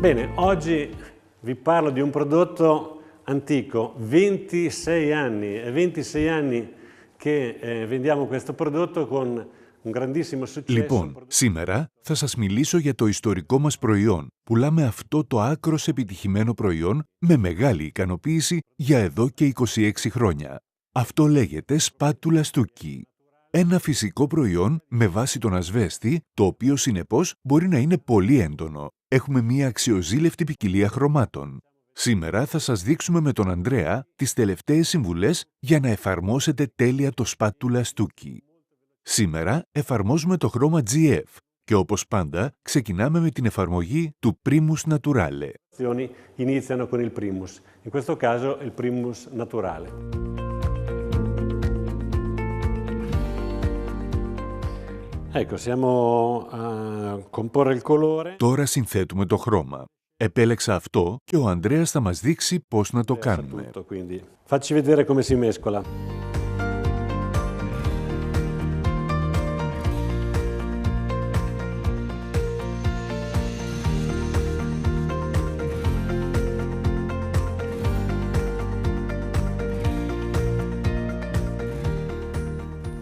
Bene, oggi vi parlo di un prodotto antico, 26 anni, è 26 anni che vendiamo questo prodotto con un grandissimo successo. Λοιπόν, σήμερα θα σας μιλήσω για το ιστορικό μας προϊόν. Πουλάμε αυτό το άκρως επιτυχημένο προϊόν με μεγάλη ικανοποίηση για εδώ και 26 χρόνια. Αυτό λέγεται σπάτουλα στούκι. Ένα φυσικό προϊόν με βάση τον ασβέστη, το οποίο συνεπώς μπορεί να είναι πολύ έντονο. Έχουμε μία αξιοζήλευτη ποικιλία χρωμάτων. Σήμερα θα σας δείξουμε με τον Ανδρέα τις τελευταίες συμβουλές για να εφαρμόσετε τέλεια το σπάτουλα στούκι. Σήμερα εφαρμόζουμε το χρώμα GF και όπως πάντα ξεκινάμε με την εφαρμογή του Primus Naturale. Iniziano con il Primus, in questo caso il Primus Naturale. Ecco, siamo a comporre il colore. Τώρα συνθέτουμε το χρώμα. Επέλεξα αυτό και ο Ανδρέας θα μας δείξει πώς να το κάνουμε. Tutto, quindi. Facci vedere come si mescola.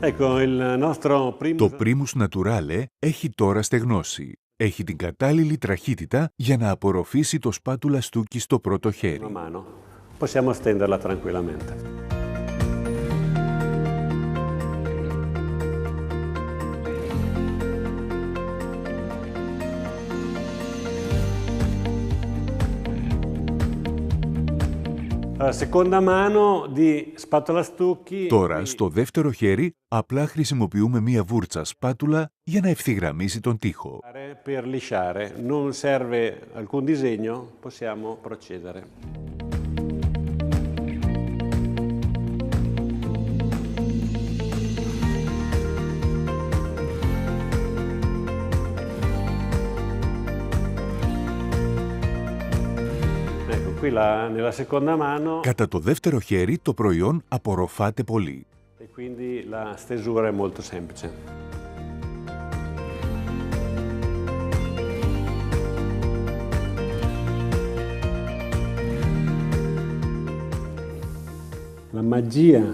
Ecco, il nostro Το Primus Naturale έχει τώρα στεγνώσει. Έχει την κατάλληλη τραχύτητα για να απορροφήσει το σπάτουλα στούκι στο πρώτο χέρι. mano, possiamo stenderla tranquillamente. Seconda mano di spatola stucchi. Τώρα, στο δεύτερο χέρι, απλά χρησιμοποιούμε μία βούρτσα σπάτουλα για να ευθυγραμμίσει τον τοίχο. Per lisciare, non serve alcun disegno, possiamo procedere. Ecco, qui nella seconda mano Κατά το δεύτερο χέρι, το προϊόν απορροφάται πολύ. e quindi la stesura è molto semplice. La magia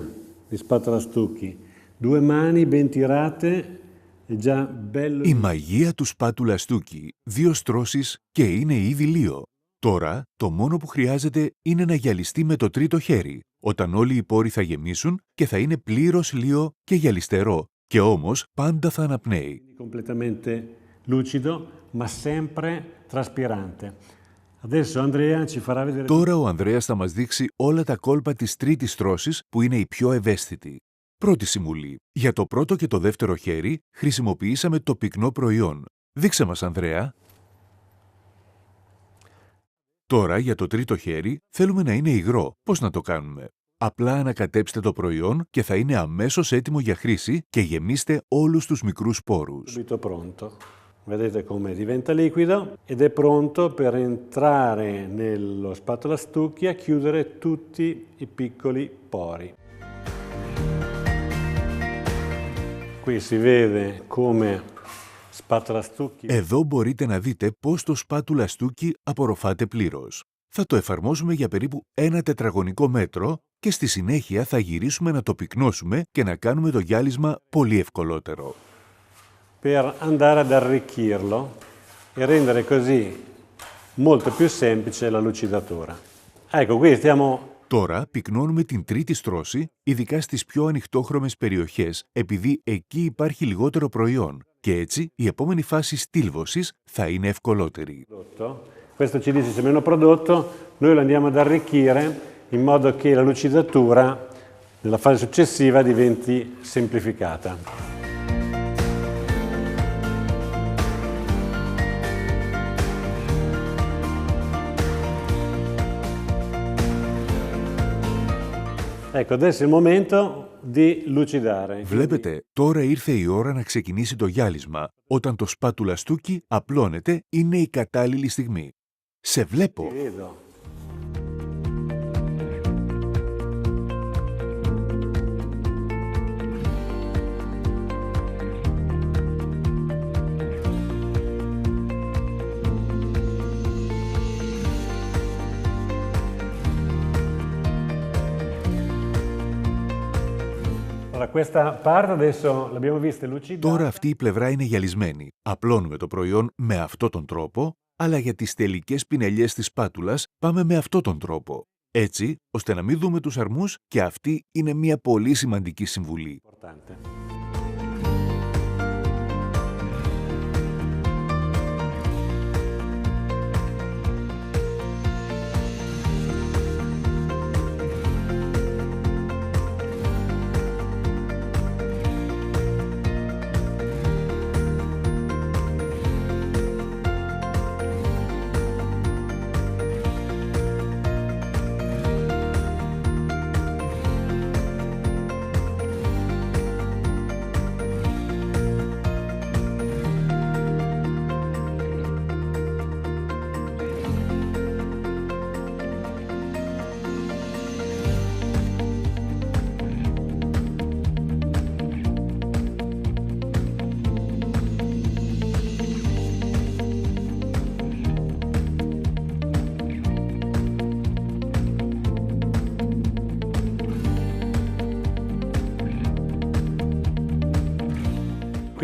di spatola stucchi, due mani ben tirate è già bello. Η μαγεία του σπάτουλα στούκι, 2 στρώσεις και είναι ήδη λίο. Τώρα, το μόνο που χρειάζεται είναι να γυαλιστεί με το τρίτο χέρι, όταν όλοι οι πόροι θα γεμίσουν και θα είναι πλήρως λίο και γυαλιστερό, και όμως πάντα θα αναπνέει. Completamente lucido, ma sempre traspirante. Adesso Andrea ci farà vedere. Τώρα ο Ανδρέας θα μας δείξει όλα τα κόλπα της τρίτης στρώσης που είναι η πιο ευαίσθητη. Πρώτη συμβουλή. Για το πρώτο και το δεύτερο χέρι χρησιμοποιήσαμε το πυκνό προϊόν. Δείξε μας, Ανδρέα. Τώρα για το τρίτο χέρι θέλουμε να είναι υγρό. Πώς να το κάνουμε? Απλά ανακατέψτε το προϊόν και θα είναι αμέσως έτοιμο για χρήση και γεμίστε όλους τους μικρούς πόρους. Subito pronto. Vedete come diventa liquido ed è pronto per entrare nello spatola stucchi a chiudere tutti i piccoli pori. Qui si vede come spatola stucchi. Εδώ μπορείτε να δείτε πώς το σπάτουλα στούκι απορροφάται πλήρως. Θα το εφαρμόσουμε για περίπου 1 τετραγωνικό μέτρο και στη συνέχεια θα γυρίσουμε να το πυκνώσουμε και να κάνουμε το γυάλισμα πολύ ευκολότερο. Per andare ad arricchirlo e rendere così molto più semplice la lucidatura. Ecco, qui stiamo. Τώρα πυκνώνουμε την τρίτη στρώση, ειδικά στις πιο ανοιχτόχρωμες περιοχές, επειδή εκεί υπάρχει λιγότερο προϊόν και έτσι η επόμενη φάση στήλβωσης θα είναι ευκολότερη. Questo ci dice c'è meno prodotto, noi lo andiamo ad arricchire in modo che la lucidatura nella fase successiva diventi semplificata. Ecco, adesso è il momento di lucidare. Βλέπετε, τώρα ήρθε η ώρα να ξεκινήσει το γυάλισμα. Όταν το σπάτουλα στούκι απλώνεται, είναι η κατάλληλη στιγμή. Σε βλέπω. Vedo. Allora, questa parte adesso l'abbiamo vista lucidata. Τώρα αυτή η πλευρά είναι γυαλισμένη. Απλώνουμε το προϊόν με αυτόν τον τρόπο, αλλά για τις τελικές πινελιές της σπάτουλας πάμε με αυτόν τον τρόπο. Έτσι, ώστε να μην δούμε τους αρμούς και αυτή είναι μια πολύ σημαντική συμβουλή. Importante.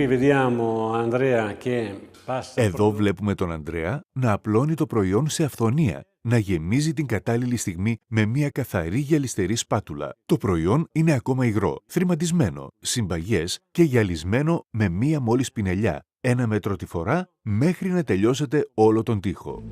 Qui vediamo Andrea che passa. Εδώ βλέπουμε τον Ανδρέα να απλώνει το προϊόν σε αυθονία, να γεμίζει την κατάλληλη στιγμή με μια καθαρή γυαλιστερή σπάτουλα. Το προϊόν είναι ακόμα υγρό, θρηματισμένο, συμπαγές και γυαλισμένο με μία μόλις πινελιά, 1 μέτρο τη φορά, μέχρι να τελειώσετε όλο τον τοίχο.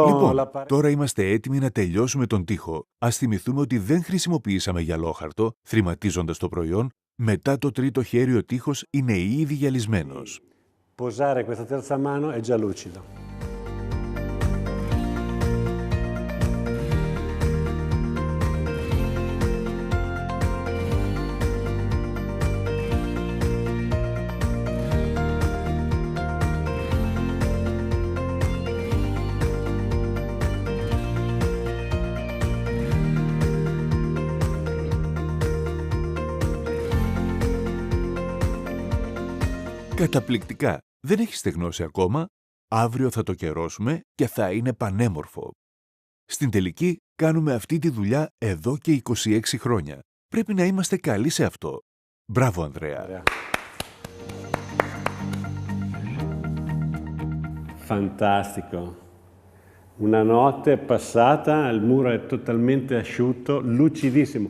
Λοιπόν, τώρα είμαστε έτοιμοι να τελειώσουμε τον τοίχο. Ας θυμηθούμε ότι δεν χρησιμοποιήσαμε γυαλόχαρτο, θρηματίζοντας το προϊόν. Μετά το τρίτο χέρι ο τοίχος είναι ήδη γυαλισμένος. Posare questa terza mano è già lucido. Καταπληκτικά! Δεν έχει στεγνώσει ακόμα. Αύριο θα το κερώσουμε και θα είναι πανέμορφο. Στην τελική κάνουμε αυτή τη δουλειά εδώ και 26 χρόνια. Πρέπει να είμαστε καλοί σε αυτό. Μπράβο, Ανδρέα! Fantastico. Una notte passata, il muro è totalmente asciutto, lucidissimo.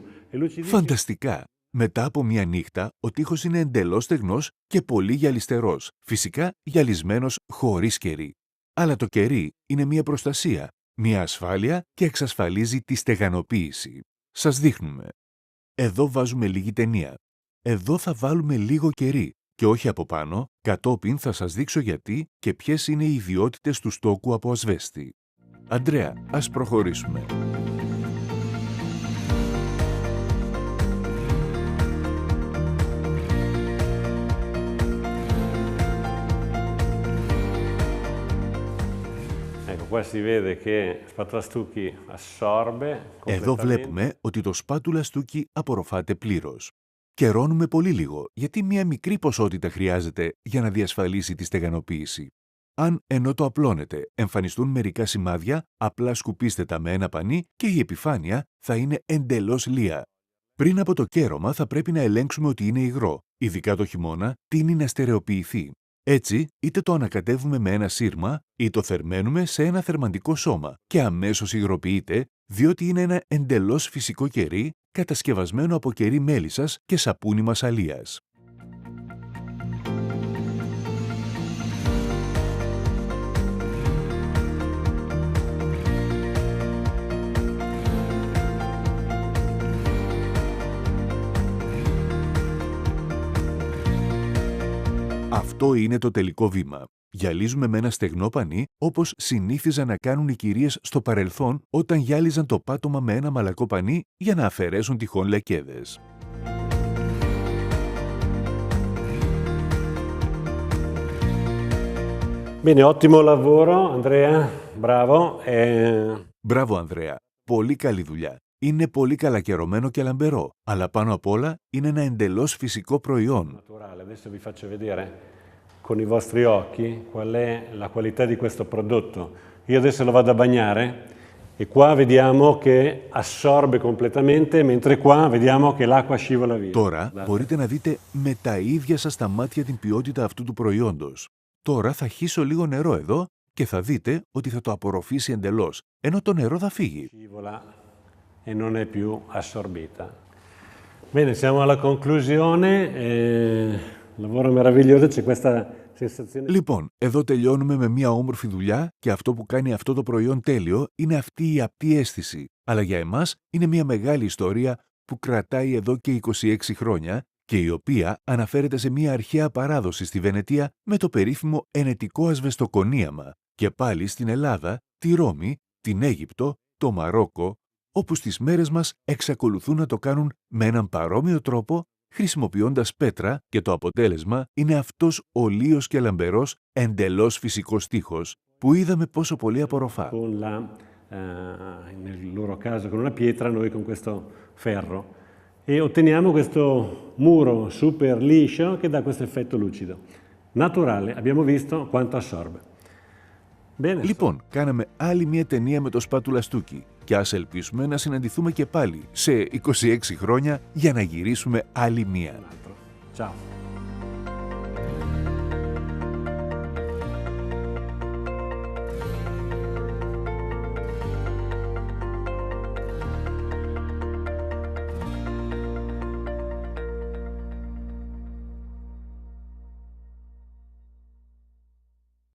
Φανταστικά! Μετά από μια νύχτα, ο τοίχος είναι εντελώς στεγνός και πολύ γυαλιστερός, φυσικά γυαλισμένος χωρίς κερί. Αλλά το κερί είναι μια προστασία, μια ασφάλεια και εξασφαλίζει τη στεγανοποίηση. Σας δείχνουμε. Εδώ βάζουμε λίγη ταινία. Εδώ θα βάλουμε λίγο κερί και όχι από πάνω, κατόπιν θα σας δείξω γιατί και ποιες είναι οι ιδιότητες του στόκου από ασβέστη. Αντρέα, ας προχωρήσουμε. Εδώ βλέπουμε ότι το σπάτουλα στούκι απορροφάται πλήρως. Κερώνουμε πολύ λίγο, γιατί μια μικρή ποσότητα χρειάζεται για να διασφαλίσει τη στεγανοποίηση. Αν ενώ το απλώνετε εμφανιστούν μερικά σημάδια, απλά σκουπίστε τα με ένα πανί και η επιφάνεια θα είναι εντελώς λία. Πριν από το κέρωμα θα πρέπει να ελέγξουμε ότι είναι υγρό, ειδικά το χειμώνα τείνει να στερεοποιηθεί. Έτσι, είτε το ανακατεύουμε με ένα σύρμα ή το θερμαίνουμε σε ένα θερμαντικό σώμα και αμέσως υγροποιείται, διότι είναι ένα εντελώς φυσικό κερί κατασκευασμένο από κερί μέλισσας και σαπούνι μασαλίας. Αυτό είναι το τελικό βήμα. Γυαλίζουμε με ένα στεγνό πανί, όπως συνήθιζαν να κάνουν οι κυρίες στο παρελθόν όταν γυάλιζαν το πάτωμα με ένα μαλακό πανί για να αφαιρέσουν τυχόν λεκέδες. Bene, ottimo lavoro Andrea, bravo. Μπράβο, Ανδρέα. Πολύ καλή δουλειά. Είναι πολύ καλακαιρωμένο και λαμπερό, αλλά πάνω απ' όλα είναι ένα εντελώς φυσικό προϊόν. Naturale. Adesso vi faccio vedere con i vostri occhi qual è la qualità di questo prodotto. Io adesso lo vado a bagnare e qua vediamo che assorbe completamente, mentre qua vediamo che l'acqua scivola via. Τώρα Guardate. μπορείτε να δείτε με τα ίδια σας τα μάτια την ποιότητα αυτού του προϊόντος. Τώρα θα χύσω λίγο νερό εδώ και θα δείτε ότι θα το απορροφήσει εντελώς, ενώ το νερό θα φύγει. Scivola e non è più assorbita. Bene, siamo alla conclusione. Lavoro meraviglioso, c'è questa sensazione. Λοιπόν, εδώ τελειώνουμε με μια όμορφη δουλειά και αυτό που κάνει αυτό το προϊόν τέλειο είναι αυτή η απτή αίσθηση. Αλλά για εμάς είναι μια μεγάλη ιστορία που κρατάει εδώ και 26 χρόνια και η οποία αναφέρεται σε μια αρχαία παράδοση στη Βενετία με το περίφημο ενετικό ασβεστοκονίαμα και πάλι στην Ελλάδα, τη Ρώμη, την Αίγυπτο, το Μαρόκο, όπου στις μέρες μας εξακολουθούν να το κάνουν με έναν παρόμοιο τρόπο χρησιμοποιώντας πέτρα και το αποτέλεσμα είναι αυτός ο λίος και λαμπερός εντελώς φυσικός τοίχος που είδαμε πόσο πολύ απορροφά. Nel loro caso con una pietra, noi con questo ferro. E otteniamo questo muro super liscio che dà questo effetto lucido. Naturale, abbiamo visto quanto assorbe. Bene. Λοιπόν, κάναμε άλλη μια ταινία με το σπατουλαστούκι και ας ελπίσουμε να συναντηθούμε και πάλι σε 26 χρόνια για να γυρίσουμε άλλη μία. Ciao.